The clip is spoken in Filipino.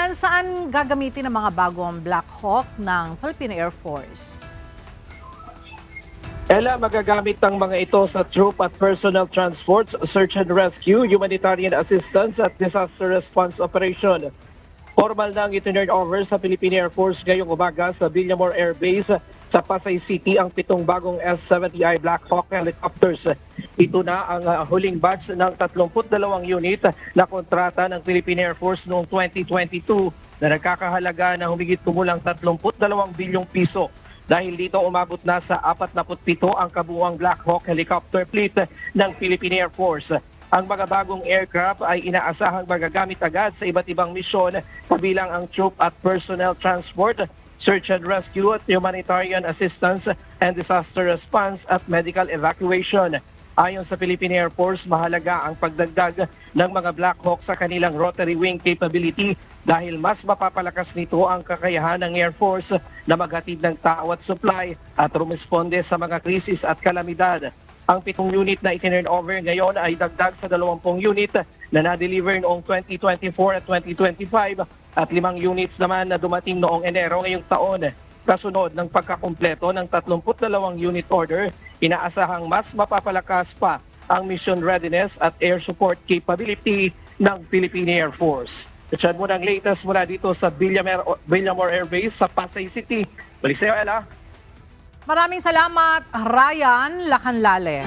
Ryan, saan gagamitin ang mga bagong Black Hawk ng Philippine Air Force? Ella, magagamit ang mga ito sa troop at personnel transports, search and rescue, humanitarian assistance at disaster response operation. Formal nang itinurn over sa Philippine Air Force ngayong umaga sa Villamor Air Base sa Pasay City ang 7 bagong S-70I Black Hawk helicopters. Ito na ang huling batch ng 32 unit na kontrata ng Philippine Air Force noong 2022 na nagkakahalaga na humigit kumulang 32 bilyong piso. Dahil dito umabot na sa 47 ang kabuuang Black Hawk helicopter fleet ng Philippine Air Force. Ang mga bagong aircraft ay inaasahang magagamit agad sa iba't ibang misyon kabilang ang troop at personnel transport, search and rescue at humanitarian assistance and disaster response at medical evacuation. Ayon sa Philippine Air Force, mahalaga ang pagdagdag ng mga Black Hawk sa kanilang rotary wing capability dahil mas mapapalakas nito ang kakayahan ng Air Force na maghatid ng tao at supply at rumisponde sa mga krisis at kalamidad. Ang 7 unit na itinurn over ngayon ay dagdag sa 20 unit na na-deliver noong 2024 at 2025 at 5 units naman na dumating noong Enero ngayong taon. Kasunod ng pagkakumpleto ng 32 unit order, inaasahang mas mapapalakas pa ang mission readiness at air support capability ng Philippine Air Force. Diyan muna ang latest mula dito sa Villamor Air Base sa Pasay City. Balik sa iyo, Ella. Maraming salamat, Ryan Lacanlale.